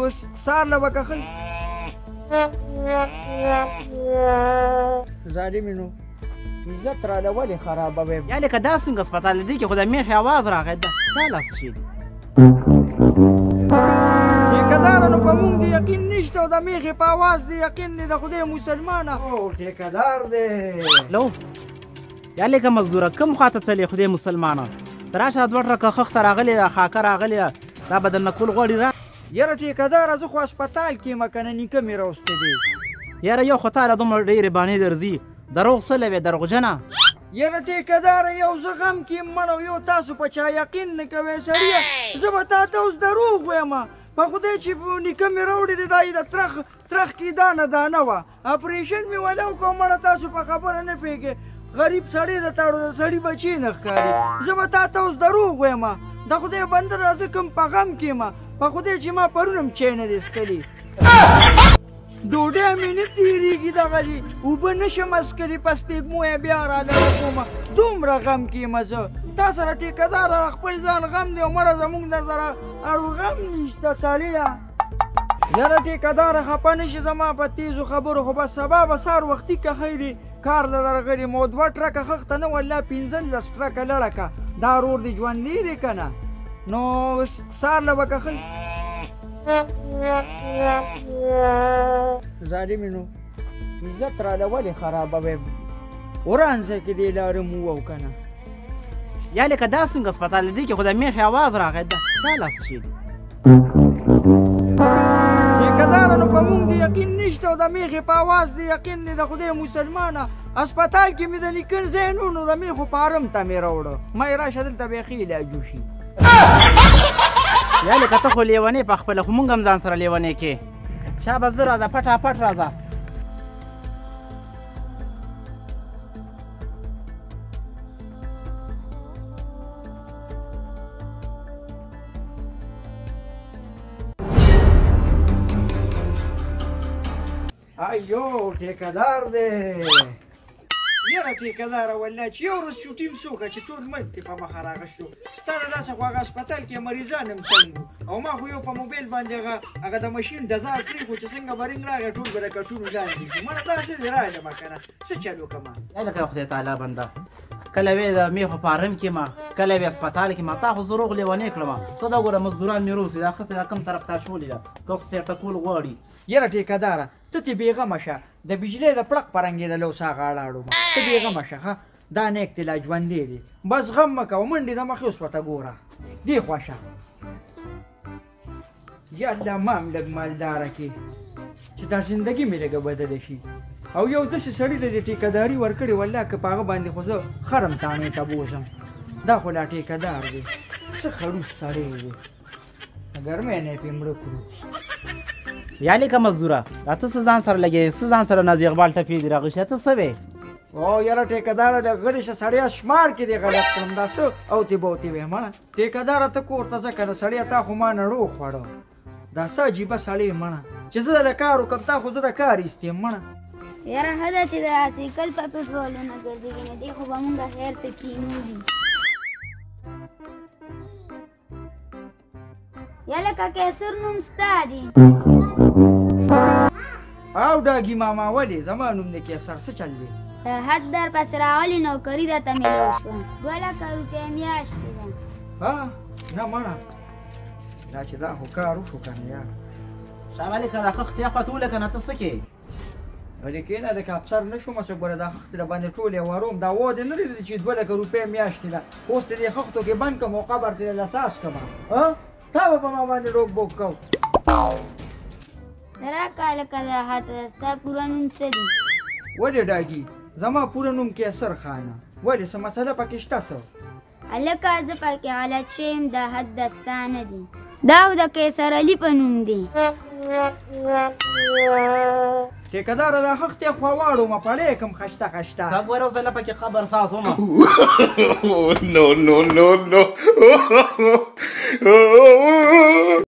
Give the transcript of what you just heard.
سار له به کښئ ظالمې نو عزت راله ولې خرابوې یا لکه دا څنګه سپتال دی کې خو د میخې اواز راغی دا لاس شي دی ټیکهداره نو په مونږ د یقین نشته او د میخې په اواز د یقین دی د خدای مسلمانه او ټیکهدار دی لو یا لکه مزدوره کوم خواته تلې خدای مسلمانه ته راشه دوه ټرکه خښته راغلې ده خاکه راغلې ده دا به درنه کول غواړي را یاره ټیکهداره زه خو هسپتال کې یم که نه نیکه مې راوستی دی یاره یو خو تاله دومره ډېرې بانې درځي دروغ څه لوې دروغجنه یاره ټیکهداره یو زه غم کې یم مړ او یو تاسو په چا یقین نه کوئ سړیه زه به تا ته اوس دروغ وایم په خدای چې نیکه مې راوړې دی دا یې د ترخ کې دانه دانه وه اپریشن مې وله وکړو مړه تاسو په خبره نه پوهېږې غریب سړی د تاړو د سړي بچی نه ښکاري زه به تا ته اوس دروغ وایم د خدای بنده ده زه کوم په غم کې یم په خدای چې ما پرون هم چای نه دی څښلي ډوډۍ مې نه تېرېږي دغسې اوبه نه شم څښلی په سپېږمو یې بیا رالره کومه دومره غم کې یم زه تا سره ټیکهداره خپل ځان غم دی او مړه زموږ در سره اړو غم نشته سړیه یاره ټیکهداره خفه نه شي زما په تیزو خبرو خو بس سبا به سهار وختي که خیري کار له درغلي مو دوه ټرکه خښته نه والله 15 ټرکه لړکه دا رور دی ژوندي دی که نه نو سهار له به کښئ ظالمې نو عزت راله ولې خرابوې ورانځه کې دې لارې مو وو که نه یا لکه دا څنګه سپتال دی کې خو د میخې اواز راغی دا لاس شي دی ټیکهداره نو په مونږ د یقین نشته او د میخې په اواز د یقین دی د خدای مسلمانه هسپتال کې مې د نیکن ځای نه نو د میخو پارم ته مې راوړه ما یې راشه دلته بیخي علاج وشي یا لکه ته خو لیونې په خپله خو مونږ هم ځان سره لیونې کې شابه زه راځه پټاپټ راځه ایو ټیکهدار دی یاره ټیکهداره والله چې یو ورځ چوټي م څوکه چې ټول ملک دې په مخه راغه شو ستا د داسې خو هغه هسپتال کې مریضان هم تنګ وو او ما خو یو په موبایل باندې هغه د مشین ډزار پرېښود چې څنګه به رنګ راغی ټول به د کټونو لاندې شو مړه داسې دې راغلمه که نه څه چل وکړمه یا لکه خدای تعالی بنده کله وې د میخو فارم کې ما کله وې هسپتال کې ما تا خو زه روغ لیونې کړم ته دا ګوره مزدوران مې روسي دا ښځه دا کوم طرف ته اچولې ده که اوس سېټه کول غواړي یاره ټیکهداره ته تې بېغمه شه د بجلۍ د پړق په رنګېدلو سا غاړه اړو ته بېغمه شه ښه دا نیک دی لا ژوندی دی بس غم مه کوه منډې د مخې اوس ورته ګوره دې خوا شه یا الله ما هم لږ مالداره کې چې دا زندګي مې لږه بدله شي او یو داسې سړي ته دې ټیکهداري ورکړې والله که په هغه باندې خو زه خرم تانې ته بوځم دا خو لا ټیکهدار دی څه خړوس سړی دی ګرمۍ نه یې پرې مړه کړو یا لکه مزدوره دا ته څه ځان سره لګې څه ځان سره نازي اقبال ټپې دي راغوښتې ته څه وې او یاره ټیکهداره د غلی شه سړیا شمار کې دې غلط کړم دا څه اوتې بوتې وې مړه ټیکهداره ته کور ته ځه که نه سړیا تا خو ما نړو خوړه دا څه عجیبه سړی مړه چې زه د کار وکړم تا خو زه د کار ایستې مړه یاره ښه ده چې د سایکل په پټرولونه ګرځېږي نه دی خو به مونږ خیر ته کینولي یا لکه کیسر نوم ستا دی او ډاګي ماما ولې زما نوم د کیسر څه چل دی د حد در پسې راغلې نوکري درته میلاو شوه 2 لکه روپۍ میاشتې ده ها نه مړه دا چې دا خو کار وشو که نه یار شابه لکه دا خښتې خواته ولکه نه ته څه کې ولې کېنه لکه افسر نه شومه څه ګوره دا خښتې د باندې ټول یې وروم دا وا دې نه لیدلې چې 2 لکه روپۍ میاشتې ده اوس دې دې خښتو کې بند کړم او قبر ته یې لساس کړم تا به په ما باندې روک بوک کو راکه لکه د هاته ستا پوره نوم څه دی ولې ډاګي زما پوره نوم کیسر خانه ولې څه مسله پکې شته څه هلکه زه پکې غلط شوی یم د حد د ستا نه دی دا خو د قیصر علي په نوم دی ټیکهداره دا خښتې خوا واړو ما پړی کم خشته خشته سب ګوره اوس د نه پکې خبر ساس ومه no.